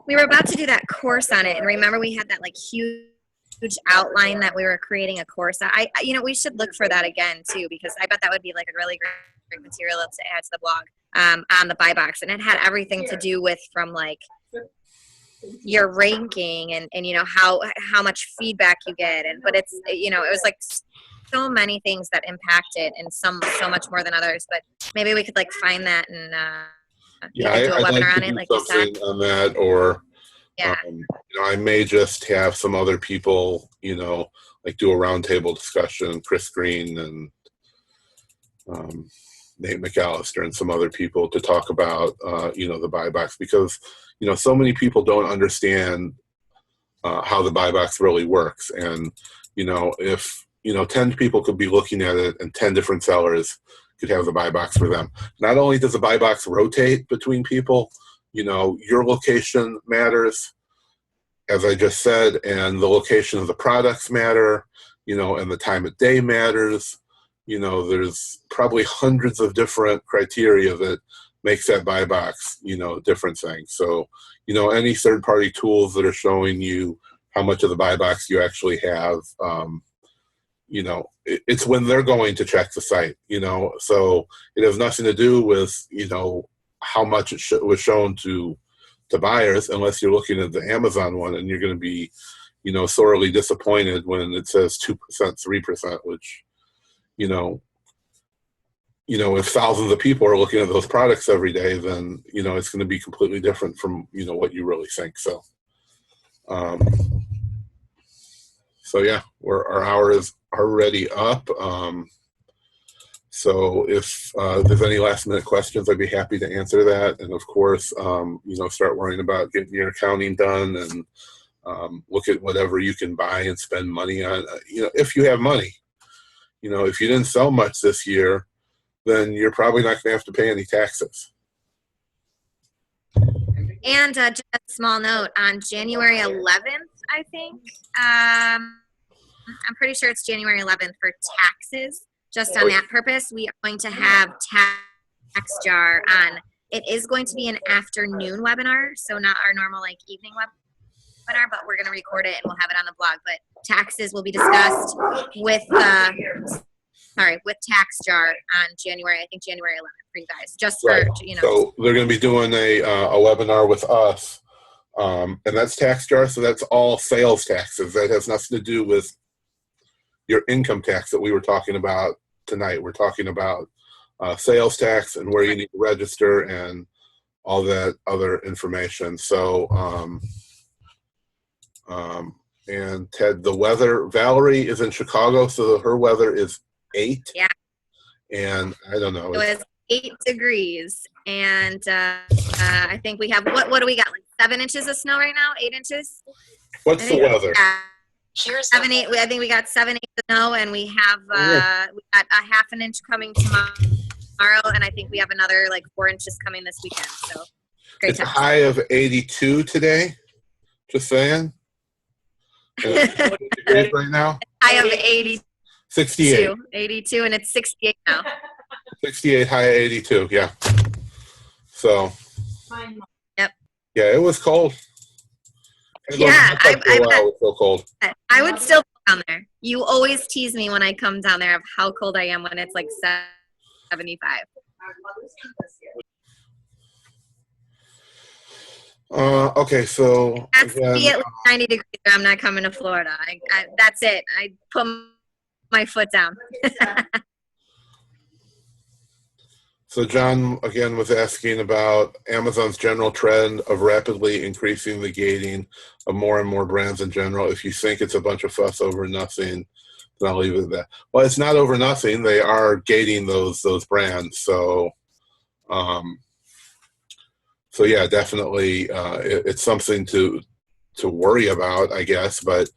Speaker 2: we were about to do that course on it, and remember we had that like huge outline that we were creating a course. We should look for that again too, because I bet that would be like a really great material to add to the blog on the buy box, and it had everything to do with from like your ranking and how much feedback you get, but it's it was like so many things that impact it, and so much more than others. But maybe we could like find that and.
Speaker 1: Yeah,
Speaker 2: do a
Speaker 1: I'd
Speaker 2: webinar
Speaker 1: like to
Speaker 2: on
Speaker 1: do
Speaker 2: it, like you
Speaker 1: something
Speaker 2: said.
Speaker 1: on that, or
Speaker 2: Yeah.
Speaker 1: I may just have some other people, like do a roundtable discussion, Chris Green and Nate McAllister and some other people to talk about, the buy box, because, so many people don't understand how the buy box really works. And, if, 10 people could be looking at it and 10 different sellers could have the buy box for them. Not only does the buy box rotate between people, your location matters, as I just said, and the location of the products matter, and the time of day matters. There's probably hundreds of different criteria that makes that buy box, different things. So, any third-party tools that are showing you how much of the buy box you actually have, it's when they're going to check the site, so it has nothing to do with, how much it was shown to buyers, unless you're looking at the Amazon one, and you're going to be, sorely disappointed when it says 2%, 3%, which, if thousands of people are looking at those products every day, then, it's going to be completely different from, what you really think. So, yeah, our hour is already up. So if there's any last minute questions, I'd be happy to answer that. And of course, start worrying about getting your accounting done, and look at whatever you can buy and spend money on, if you have money. If you didn't sell much this year, then you're probably not going to have to pay any taxes.
Speaker 2: And just a small note, on January 11th, I think, I'm pretty sure it's January 11th for taxes. Just on that purpose, we are going to have tax jar on. It is going to be an afternoon webinar, so not our normal evening webinar, but we're going to record it and we'll have it on the blog. But taxes will be discussed with tax jar on January 11th for you guys. Just for
Speaker 1: right. So they're going to be doing a webinar with us, and that's tax jar. So that's all sales taxes. That has nothing to do with your income tax that we were talking about tonight. We're talking about sales tax and where you need to register and all that other information. So, and Ted, the weather, Valerie is in Chicago, so her weather is 8.
Speaker 2: Yeah.
Speaker 1: And I don't know.
Speaker 2: It was 8 degrees. And I think we have, what do we got? 7 inches of snow right now? 8 inches?
Speaker 1: What's the weather?
Speaker 2: Yeah. 7, 8. I think we got 7, 8 of snow, and we have we got a half an inch coming tomorrow, and I think we have another 4 inches coming this weekend. So great.
Speaker 1: It's a high of 82 today. Just saying. And it's 20 degrees right now.
Speaker 2: High of 82.
Speaker 1: 68.
Speaker 2: 82, and it's 68 now.
Speaker 1: 68, high of 82. Yeah. So.
Speaker 2: Yep.
Speaker 1: Yeah, it was cold.
Speaker 2: Yeah,
Speaker 1: it was so cold.
Speaker 2: I would still go down there. You always tease me when I come down there of how cold I am when it's 75.
Speaker 1: Okay, so
Speaker 2: it has to be at least 90 degrees or I'm not coming to Florida. That's it. I put my foot down.
Speaker 1: So John, again, was asking about Amazon's general trend of rapidly increasing the gating of more and more brands in general. If you think it's a bunch of fuss over nothing, then I'll leave it at that. Well, it's not over nothing. They are gating those brands. So, yeah, definitely, it's something to worry about, I guess. But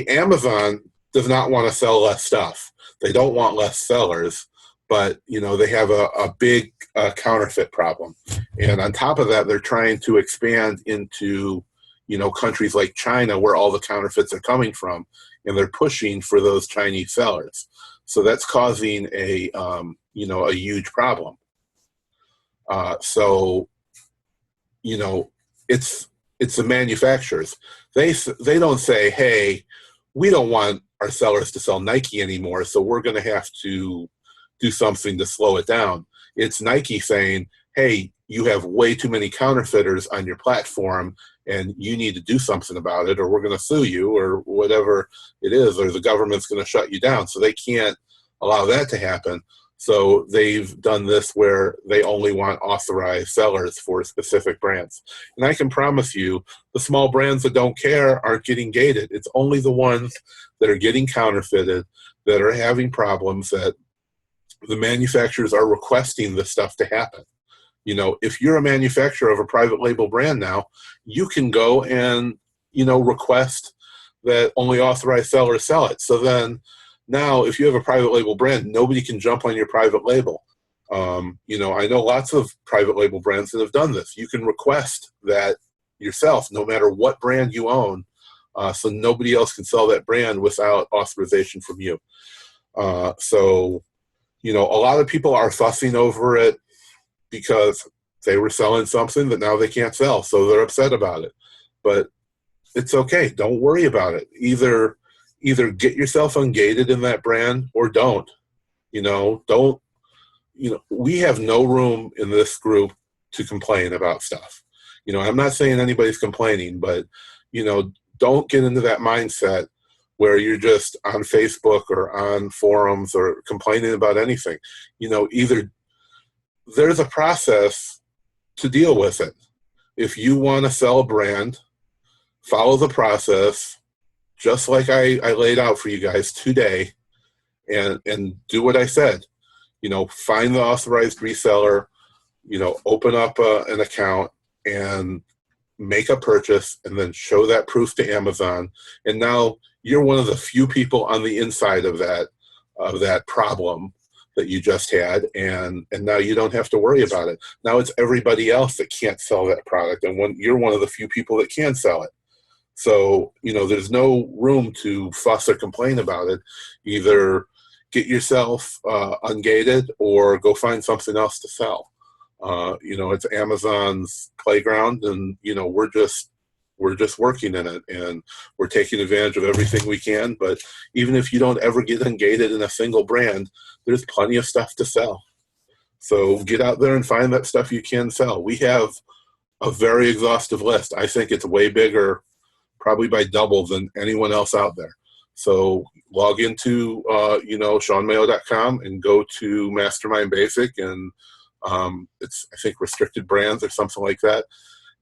Speaker 1: Amazon does not want to sell less stuff. They don't want less sellers. But, they have a big counterfeit problem. And on top of that, they're trying to expand into, countries like China where all the counterfeits are coming from. And they're pushing for those Chinese sellers. So that's causing a huge problem. So, it's the manufacturers. They don't say, hey, we don't want our sellers to sell Nike anymore, so we're going to have to do something to slow it down. It's Nike saying, hey, you have way too many counterfeiters on your platform and you need to do something about it, or we're going to sue you, or whatever it is, or the government's going to shut you down. So they can't allow that to happen. So they've done this where they only want authorized sellers for specific brands. And I can promise you, the small brands that don't care aren't getting gated. It's only the ones that are getting counterfeited, that are having problems, that the manufacturers are requesting this stuff to happen. If you're a manufacturer of a private label brand now, you can go and, request that only authorized sellers sell it. So then now if you have a private label brand, nobody can jump on your private label. I know lots of private label brands that have done this. You can request that yourself, no matter what brand you own, so nobody else can sell that brand without authorization from you. A lot of people are fussing over it because they were selling something that now they can't sell, so they're upset about it. But it's okay. Don't worry about it. Either either get yourself ungated in that brand or don't. Don't. We have no room in this group to complain about stuff. I'm not saying anybody's complaining, but don't get into that mindset where you're just on Facebook or on forums or complaining about anything. Either there's a process to deal with it. If you want to sell a brand, follow the process, just like I laid out for you guys today, and do what I said. Find the authorized reseller, open up an account and make a purchase, and then show that proof to Amazon. And now you're one of the few people on the inside of that problem that you just had, and now you don't have to worry about it. Now it's everybody else that can't sell that product, and you're one of the few people that can sell it. So, there's no room to fuss or complain about it. Either get yourself ungated or go find something else to sell. It's Amazon's playground, and, we're just working in it, and we're taking advantage of everything we can. But even if you don't ever get ungated in a single brand, there's plenty of stuff to sell. So get out there and find that stuff you can sell. We have a very exhaustive list. I think it's way bigger, probably by double, than anyone else out there. So log into, ShawnMayo.com and go to Mastermind Basic, and it's, I think, restricted brands or something like that.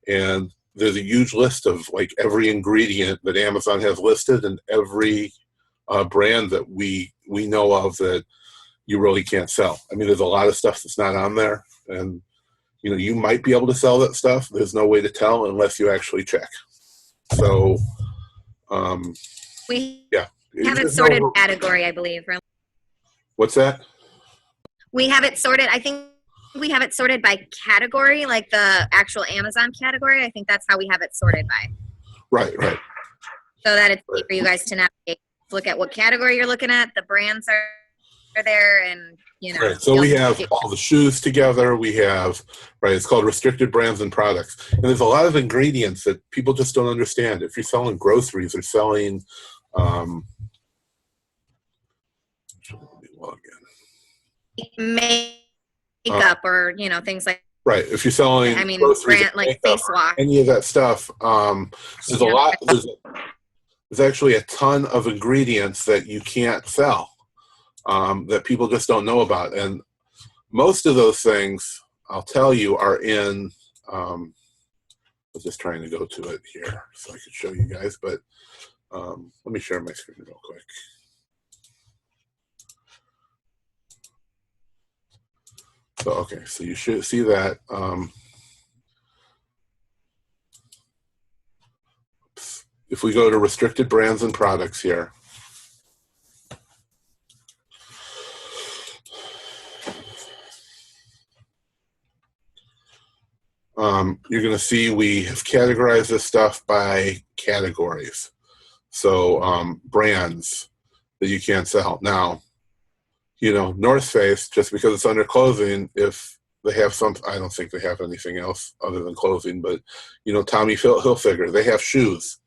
Speaker 1: And there's a huge list of like every ingredient that Amazon has listed, and every brand that we know of that you really can't sell. I mean, there's a lot of stuff that's not on there, and you might be able to sell that stuff. There's no way to tell unless you actually check. So,
Speaker 2: we
Speaker 1: yeah,
Speaker 2: have it sorted category, I believe. Right?
Speaker 1: What's that?
Speaker 2: We have it sorted. I think we have it sorted by category, like the actual Amazon category. I think that's how we have it sorted by.
Speaker 1: Right.
Speaker 2: So that it's easy for you guys to navigate. Look at what category you're looking at. The brands are there, and
Speaker 1: Right. So we have all the shoes together. We have, it's called restricted brands and products. And there's a lot of ingredients that people just don't understand. If you're selling groceries or selling,
Speaker 2: makeup or, things like.
Speaker 1: Right. If you're selling, groceries,
Speaker 2: brand, like face wash,
Speaker 1: any of that stuff, there's a lot. There's actually a ton of ingredients that you can't sell. That people just don't know about. And most of those things, I'll tell you, are in, I was just trying to go to it here so I could show you guys, but let me share my screen real quick. So, okay, so you should see that. If we go to restricted brands and products here, you're going to see we have categorized this stuff by categories. So brands that you can't sell. Now, North Face, just because it's under clothing, if they have I don't think they have anything else other than clothing, but, Tommy Hilfiger, they have shoes.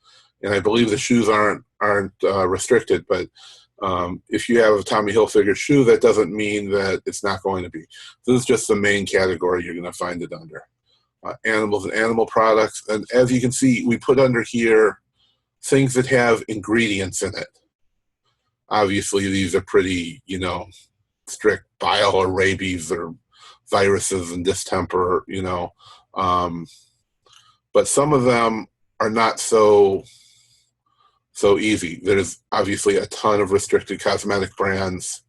Speaker 1: And I believe the shoes aren't restricted, but if you have a Tommy Hilfiger shoe, that doesn't mean that it's not going to be. This is just the main category you're going to find it under. Animals and animal products. And as you can see, we put under here things that have ingredients in it. Obviously, these are pretty, strict bile or rabies or viruses and distemper, but some of them are not so easy. There's obviously a ton of restricted cosmetic brands.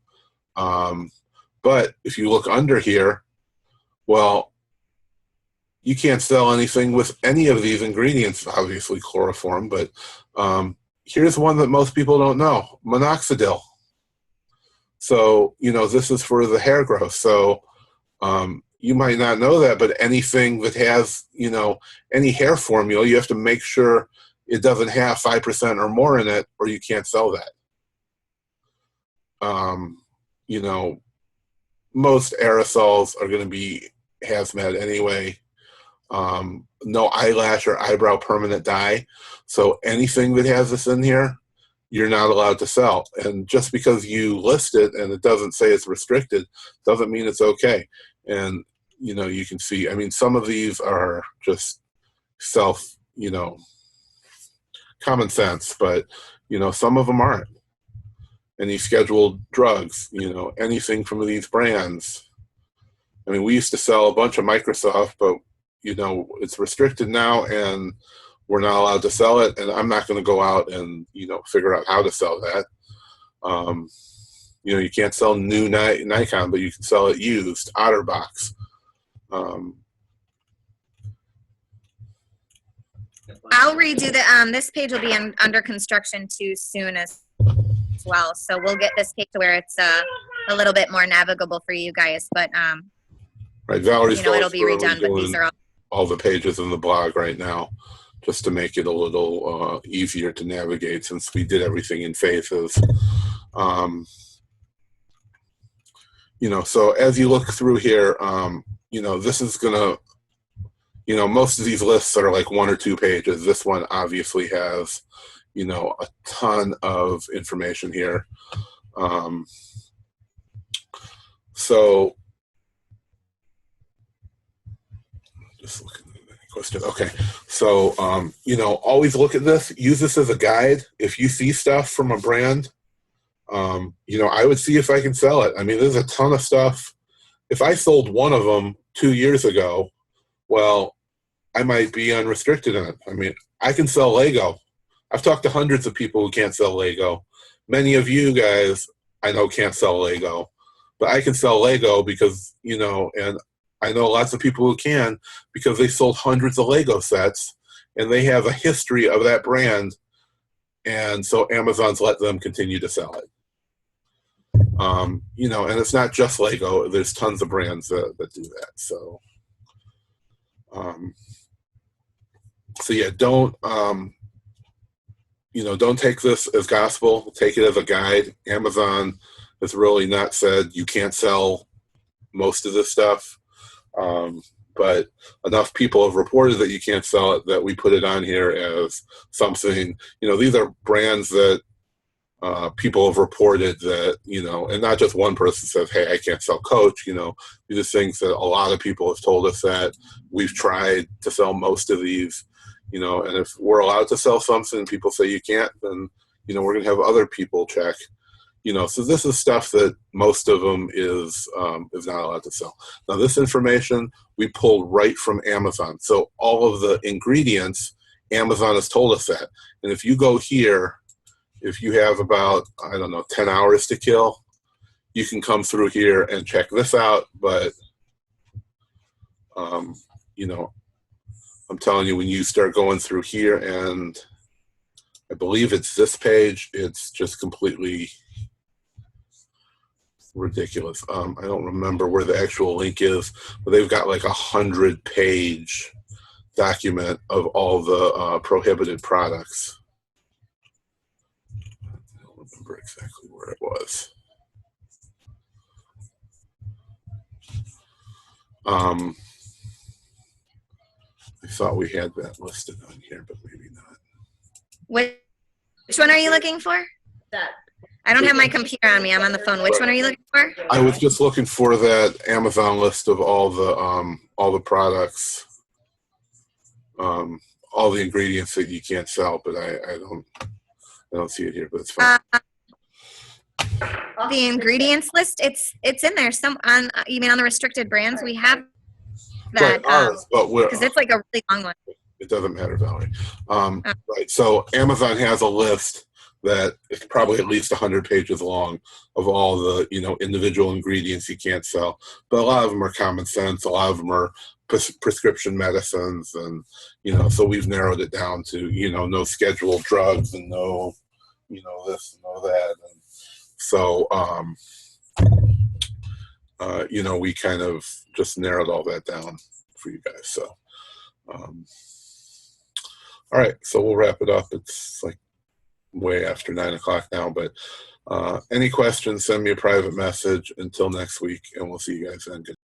Speaker 1: But if you look under here, well, you can't sell anything with any of these ingredients, obviously chloroform, but here's one that most people don't know, minoxidil. So, this is for the hair growth. So you might not know that, but anything that has, any hair formula, you have to make sure it doesn't have 5% or more in it, or you can't sell that. Most aerosols are going to be hazmat anyway. No eyelash or eyebrow permanent dye. So anything that has this in here you're not allowed to sell. And just because you list it and it doesn't say it's restricted doesn't mean it's okay. And, you know, you can see, I mean, some of these are just self, you know, common sense, but, you know, some of them aren't. Any scheduled drugs, you know, anything from these brands. I mean, we used to sell a bunch of Microsoft, but, you know, it's restricted now and we're not allowed to sell it. And I'm not going to go out and, you know, figure out how to sell that. You know, you can't sell new Nikon, but you can sell it used, OtterBox.
Speaker 2: I'll redo the, this page will be under construction too soon as well. So we'll get this page to where it's a little bit more navigable for you guys, but
Speaker 1: right, Valerie's,
Speaker 2: you know, it'll be redone, but these are
Speaker 1: all the pages in the blog right now, just to make it a little easier to navigate since we did everything in phases. You know, so as you look through here, you know, this is gonna, you know, most of these lists are like 1 or 2 pages. This one obviously has, you know, a ton of information here. So just looking at any questions. Okay. So, you know, always look at this, use this as a guide. If you see stuff from a brand, you know, I would see if I can sell it. I mean, there's a ton of stuff. If I sold one of them 2 years ago, well, I might be unrestricted in it. I mean, I can sell Lego. I've talked to hundreds of people who can't sell Lego. Many of you guys I know can't sell Lego, but I can sell Lego because, you know, and I know lots of people who can because they sold hundreds of Lego sets and they have a history of that brand. And so Amazon's let them continue to sell it. You know, and it's not just Lego. There's tons of brands that do that. So, so yeah, don't, you know, don't take this as gospel. Take it as a guide. Amazon has really not said you can't sell most of this stuff. But enough people have reported that you can't sell it that we put it on here as something, you know, these are brands that people have reported that, you know, and not just one person says, hey, I can't sell Coach, you know, these are things that a lot of people have told us that we've tried to sell most of these, you know, and if we're allowed to sell something and people say you can't, then, you know, we're going to have other people check. You know, so this is stuff that most of them is not allowed to sell. Now, this information we pulled right from Amazon. So all of the ingredients, Amazon has told us that. And if you go here, if you have about, I don't know, 10 hours to kill, you can come through here and check this out. But, you know, I'm telling you, when you start going through here, and I believe it's this page, it's just completely ridiculous. I don't remember where the actual link is, but they've got like 100-page document of all the prohibited products. I don't remember exactly where it was. I thought we had that listed on here, but maybe not.
Speaker 2: Which one are you looking for?
Speaker 3: That.
Speaker 2: I don't have my computer on me. I'm on the phone. Which one are you looking for?
Speaker 1: I was just looking for that Amazon list of all the products, all the ingredients that you can't sell, but I don't see it here, but it's fine.
Speaker 2: The ingredients list, it's in there. You mean on the restricted brands? We have that.
Speaker 1: Right, but
Speaker 2: because it's like a really long one.
Speaker 1: It doesn't matter, Valerie. Right, so Amazon has a list that it's probably at least 100 pages long of all the, you know, individual ingredients you can't sell. But a lot of them are common sense. A lot of them are prescription medicines. And, you know, so we've narrowed it down to, you know, no scheduled drugs and no, you know, this and no that. And so, you know, we kind of just narrowed all that down for you guys. So, all right, so we'll wrap it up. It's like way after 9 o'clock now, but any questions, send me a private message. Until next week, and we'll see you guys then. Good